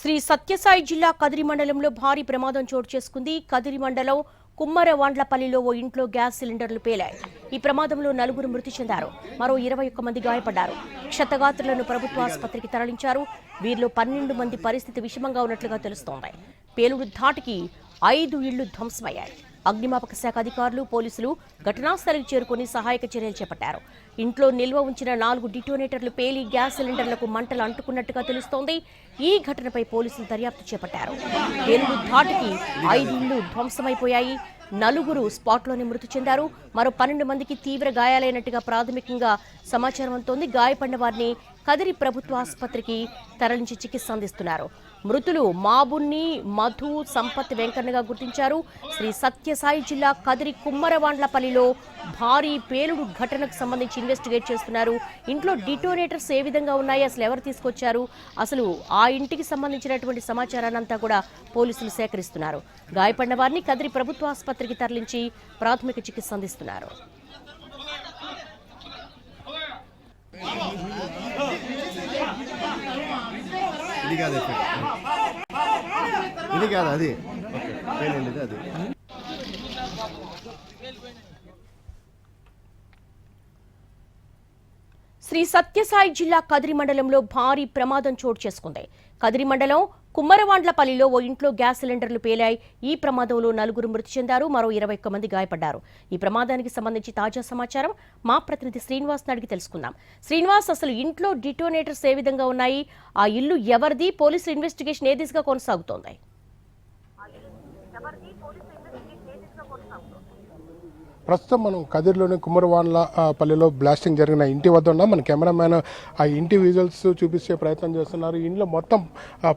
శ్రీ సత్యసాయి జిల్లా కదిరి మండలంలో భారీ ప్రమాదం చోటు చేసుకుంది. కదిరి మండలం కుమ్మరవాండ్లపల్లిలో ఓ ఇంట్లో గ్యాస్ సిలిండర్లు పేలాయి. ఈ ప్రమాదంలో 4 మృతి చెందారు. మరో 21 మంది గాయపడ్డారు. క్షతగాత్రులను ప్రభుత్వ ఆసుపత్రికి తరలించారు. వీరిలో 12 మంది పరిస్థితి విషమంగా ఉన్నట్లుగా తెలుస్తోంది. పేలుడు ధాటికి 5 ఇళ్లు ధ్వంసమయ్యాయి. అగ్నిమాపక శాఖ అధికారులు, పోలీసులు ఘటనాస్థలికి చేరుకుని సహాయక చర్యలు చేపట్టారు. ఇంట్లో నిల్వ ఉంచిన 4 డిటోనేటర్లు పేలి గ్యాస్ సిలిండర్లకు మంటలు అంటుకున్నట్టుగా తెలుస్తోంది. ఈ ఘటనపై పోలీసులు దర్యాప్తు చేపట్టారు. పేలుడు ధాటికి 5 ఇళ్లు ధ్వంసమైపోయాయి. 4 స్పాట్లోనే మృతి చెందారు. మరో 12 మందికి తీవ్ర గాయాలైనట్టుగా ప్రాథమికంగా సమాచారం అందుతోంది. గాయపడిన వారిని కదిరి ప్రభుత్వ ఆసుపత్రికి తరలించి చికిత్స అందిస్తున్నారు. మృతులు మాబున్ని, మధు, సంపత్, వెంకన్నగా గుర్తించారు. శ్రీ సత్యసాయి జిల్లా కదిరి కుమ్మరవాండ్లపల్లిలో భారీ పేలుడు ఘటనకు సంబంధించి ఇన్వెస్టిగేట్ చేస్తున్నారు. ఇంట్లో డిటోనేటర్స్ ఏ విధంగా ఉన్నాయి, అసలు ఎవరు తీసుకొచ్చారు, అసలు ఆ ఇంటికి సంబంధించినటువంటి సమాచారాన్ని అంతా కూడా పోలీసులు సేకరిస్తున్నారు. గాయపడిన వారిని కదిరి ప్రభుత్వ ఆసుపత్రికి తరలించి ప్రాథమిక చికిత్స అందిస్తున్నారు. ఇది కాదు అది అది శ్రీ సత్యసాయి జిల్లా కదిరి మండలంలో భారీ ప్రమాదం చోటు చేసుకుంది. కదిరి మండలం కుమ్మరవాండ్లపల్లిలో ఓ ఇంట్లో గ్యాస్ సిలిండర్లు పేలాయి. ఈ ప్రమాదంలో 4 మృతి చెందారు. మరో 21 మంది గాయపడ్డారు. ఈ ప్రమాదానికి సంబంధించి తాజా సమాచారం మా ప్రతినిధి శ్రీనివాస్ అడిగి తెలుసుకుందాం. శ్రీనివాస్, అసలు ఇంట్లో డిటోనేటర్స్ ఏ విధంగా ఉన్నాయి, ఆ ఇల్లు ఎవరిది, పోలీసుల ఇన్వెస్టిగేషన్ ఏ దిశగా కొనసాగుతోంది? ప్రస్తుతం మనం కదిరిలోని కుమ్మరవాన్ల పల్లిలో బ్లాస్టింగ్ జరిగిన ఇంటి వద్ద ఉన్నాం. మన కెమెరామ్యాన్ ఆ ఇంటి విజువల్స్ చూపించే ప్రయత్నం చేస్తున్నారు. ఇంట్లో మొత్తం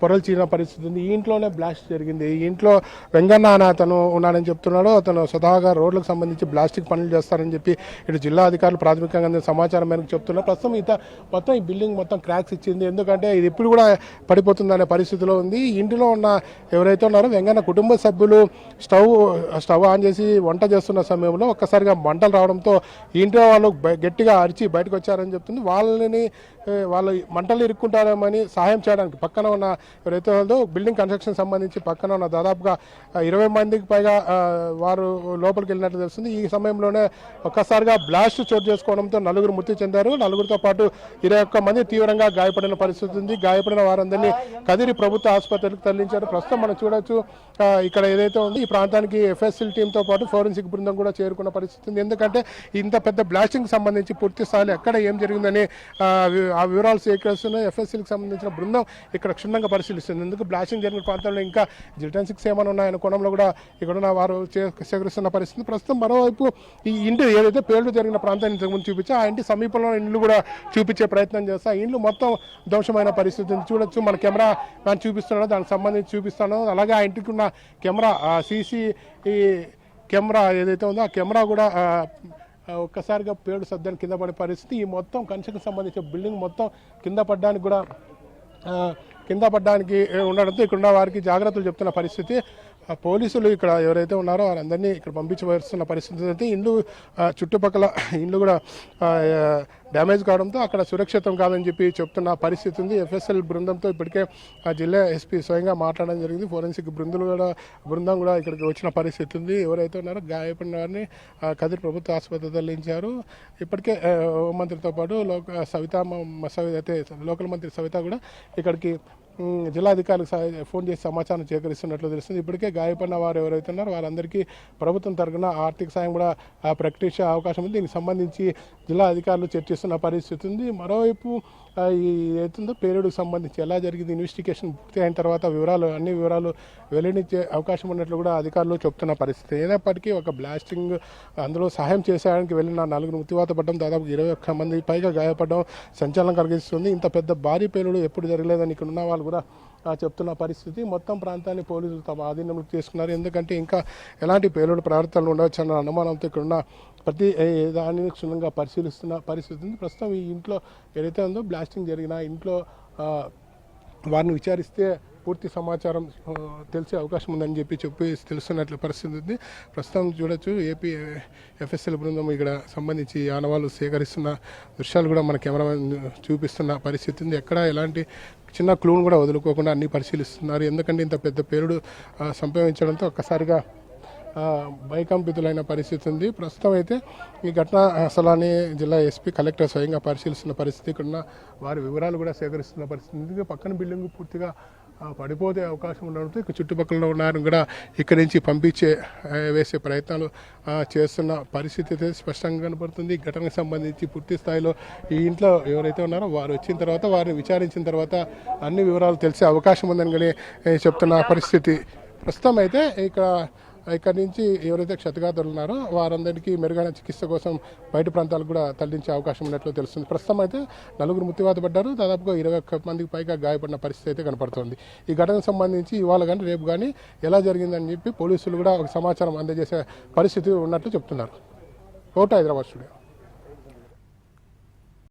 పొరలు చీన పరిస్థితి ఉంది. ఈ ఇంట్లోనే బ్లాస్ట్ జరిగింది. ఈ ఇంట్లో వెంగన్న అనే అతను ఉన్నాడని చెప్తున్నాడు. అతను స్వతహాగా రోడ్లకు సంబంధించి బ్లాస్టింగ్ పనులు చేస్తారని చెప్పి ఇటు జిల్లా అధికారులు ప్రాథమికంగా అందిన సమాచారం మేరకు చెప్తున్నారు. ప్రస్తుతం మొత్తం ఈ బిల్డింగ్ మొత్తం క్రాక్స్ ఇచ్చింది. ఎందుకంటే ఇది ఇప్పుడు కూడా పడిపోతుందనే పరిస్థితిలో ఉంది. ఈ ఇంటిలో ఉన్న ఎవరైతే ఉన్నారో వెంగన్న కుటుంబ సభ్యులు స్టవ్ ఆన్ చేసి వంట చేస్తున్న సమయంలో ఒక్కసారిగా మంటలు రావడంతో ఇంట్లో వాళ్ళు గట్టిగా అరిచి బయటకు వచ్చారని చెప్తుంది. వాళ్ళు మంటలు ఇరుక్కుంటారేమని సహాయం చేయడానికి పక్కన ఉన్న ఎవరైతే వాళ్ళతో బిల్డింగ్ కన్స్ట్రక్షన్ సంబంధించి పక్కన ఉన్న దాదాపుగా 20 మందికి పైగా వారు లోపలికి వెళ్ళినట్లు తెలుస్తుంది. ఈ సమయంలోనే ఒక్కసారిగా బ్లాస్ట్ చోటు చేసుకోవడంతో 4 మృతి చెందారు. 4తో పాటు 21 మంది తీవ్రంగా గాయపడిన పరిస్థితి ఉంది. గాయపడిన వారందరినీ కదిరి ప్రభుత్వ ఆసుపత్రికి తరలించారు. ప్రస్తుతం మనం చూడొచ్చు ఇక్కడ ఏదైతే ఉంది ఈ ప్రాంతానికి ఎఫ్ఎస్ఎల్ టీంతో పాటు ఫోరెన్సిక్ బృందం కూడా చేరుకున్న పరిస్థితి ఉంది. ఎందుకంటే ఇంత పెద్ద బ్లాస్టింగ్ సంబంధించి పూర్తి స్థాయిలో ఎక్కడ ఏం జరిగిందని ఆ వివరాలు సేకరిస్తున్న ఎఫ్ఎస్ఎల్కి సంబంధించిన బృందం ఇక్కడ క్షుణ్ణంగా పరిశీలిస్తుంది. ఎందుకు బ్లాస్టింగ్ జరిగిన ప్రాంతంలో ఇంకా జిల్టెన్సిక్స్ ఏమైనా ఉన్నాయన్న కోణంలో కూడా ఇక్కడున్న వారు సేకరిస్తున్న పరిస్థితి. ప్రస్తుతం మరోవైపు ఈ ఇంటి ఏదైతే పేలుడు జరిగిన ప్రాంతాన్ని ఇంతకుముందు చూపించా ఆ ఇంటి సమీపంలో ఇండ్లు కూడా చూపించే ప్రయత్నం చేస్తా. ఇండ్లు మొత్తం ధ్వంసమైన పరిస్థితి చూడొచ్చు. మన కెమెరా దాన్ని చూపిస్తున్నాడు, దానికి సంబంధించి చూపిస్తాను. అలాగే ఆ ఇంటికి ఉన్న కెమెరా సీసీ కెమెరా ఏదైతే ఉందో ఆ కెమెరా కూడా ఒక్కసారిగా పేడు శబ్దాన్ని కింద పడే పరిస్థితి. ఈ మొత్తం కన్స్ట్రక్షన్ సంబంధించిన బిల్డింగ్ మొత్తం కింద పడ్డానికి ఉండడంతో ఇక్కడ వారికి జాగ్రత్తలు చెప్తున్న పరిస్థితి. పోలీసులు ఇక్కడ ఎవరైతే ఉన్నారో వారందరినీ ఇక్కడ పంపించి వస్తున్న పరిస్థితి అయితే ఇండ్లు చుట్టుపక్కల ఇండ్లు కూడా డ్యామేజ్ కావడంతో అక్కడ సురక్షితం కాదని చెప్పి చెప్తున్న పరిస్థితి ఉంది. ఎఫ్ఎస్ఎల్ బృందంతో ఇప్పటికే జిల్లా ఎస్పీ స్వయంగా మాట్లాడడం జరిగింది. ఫోరెన్సిక్ బృందం కూడా ఇక్కడికి వచ్చిన పరిస్థితి ఉంది. ఎవరైతే ఉన్నారో గాయపడిన వారిని కదిరి ప్రభుత్వ ఆసుపత్రి తరలించారు. ఇప్పటికే హోంమంత్రితో పాటు లోకల్ మంత్రి సవిత కూడా ఇక్కడికి జిల్లాధికారులకు ఫోన్ చేసి సమాచారం సేకరిస్తున్నట్లు తెలుస్తుంది. ఇప్పటికే గాయపడిన వారు ఎవరైతే ఉన్నారో వారందరికీ ప్రభుత్వం తరఫున ఆర్థిక సాయం కూడా ప్రకటించే అవకాశం ఉంది. దీనికి సంబంధించి జిల్లా అధికారులు చర్చిస్తున్న పరిస్థితి ఉంది. మరోవైపు ఈ ఏతుందో పేలుడుకు సంబంధించి ఎలా జరిగింది ఇన్వెస్టిగేషన్ పూర్తి అయిన తర్వాత అన్ని వివరాలు వెల్లడించే అవకాశం ఉన్నట్లు కూడా అధికారులు చెప్తున్న పరిస్థితి. అయినప్పటికీ ఒక బ్లాస్టింగ్ అందులో సహాయం చేసేయడానికి వెళ్ళిన 4 మృత్యువాత పడడం, దాదాపు 21 మంది పైగా గాయపడడం సంచలనం కలిగిస్తుంది. ఇంత పెద్ద భారీ పేలుడు ఎప్పుడు జరగలేదని ఇక్కడ ఉన్న వాళ్ళు కూడా చెప్తున్న పరిస్థితి. మొత్తం ప్రాంతాన్ని పోలీసులు తమ ఆధీనంలోకి తీసుకున్నారు. ఎందుకంటే ఇంకా ఎలాంటి పేలుడు ప్రవర్తనలు ఉండవచ్చు అన్న అనుమానంతో ఇక్కడున్న ప్రతి దానిని క్షుణ్ణంగా పరిశీలిస్తున్న పరిస్థితి ఉంది. ప్రస్తుతం ఈ ఇంట్లో ఏదైతే ఉందో బ్లాస్టింగ్ జరిగిన ఇంట్లో వారిని విచారిస్తే పూర్తి సమాచారం తెలిసే అవకాశం ఉందని చెప్పి తెలుస్తున్నట్లు పరిస్థితి ఉంది. ప్రస్తుతం చూడొచ్చు ఏపీ ఎఫ్ఎస్ఎల్ బృందం ఇక్కడ సంబంధించి ఆనవాళ్ళు సేకరిస్తున్న దృశ్యాలు కూడా మన కెమెరామెన్ చూపిస్తున్న పరిస్థితి ఉంది. ఎక్కడ ఎలాంటి చిన్న క్లూను కూడా వదులుకోకుండా అన్ని పరిశీలిస్తున్నారు. ఎందుకంటే ఇంత పెద్ద పేరుడు సంభవించడంతో ఒక్కసారిగా భయకంపితులైన పరిస్థితి ఉంది. ప్రస్తుతం అయితే ఈ ఘటన స్థలాన్ని జిల్లా ఎస్పీ కలెక్టర్ స్వయంగా పరిశీలిస్తున్న పరిస్థితి, ఇక్కడ వారి వివరాలు కూడా సేకరిస్తున్న పరిస్థితి. ఎందుకంటే పక్కన బిల్డింగ్ పూర్తిగా పడిపోతే అవకాశం ఉండడంతో ఇక చుట్టుపక్కల ఉన్నారని కూడా ఇక్కడి నుంచి వేసే ప్రయత్నాలు చేస్తున్న పరిస్థితి అయితే స్పష్టంగా కనపడుతుంది. ఈ ఘటనకు సంబంధించి పూర్తి స్థాయిలో ఈ ఇంట్లో ఎవరైతే ఉన్నారో వారు వచ్చిన తర్వాత వారిని విచారించిన తర్వాత అన్ని వివరాలు తెలిసే అవకాశం ఉందని కానీ చెప్తున్న పరిస్థితి. ప్రస్తుతం అయితే ఇక్కడి నుంచి ఎవరైతే క్షతగాత్రులు ఉన్నారో వారందరికీ మెరుగైన చికిత్స కోసం బయట ప్రాంతాలకు కూడా తరలించే అవకాశం ఉన్నట్లు తెలుస్తుంది. ప్రస్తుతం అయితే 4 మృత్యువాత పడ్డారు. దాదాపుగా 21 మందికి పైగా గాయపడిన పరిస్థితి అయితే కనపడుతోంది. ఈ ఘటనకు సంబంధించి ఇవాళ కానీ రేపు కానీ ఎలా జరిగిందని చెప్పి పోలీసులు కూడా ఒక సమాచారం అందజేసే పరిస్థితి ఉన్నట్లు చెప్తున్నారు. కోట హైదరాబాద్ స్టూడియో.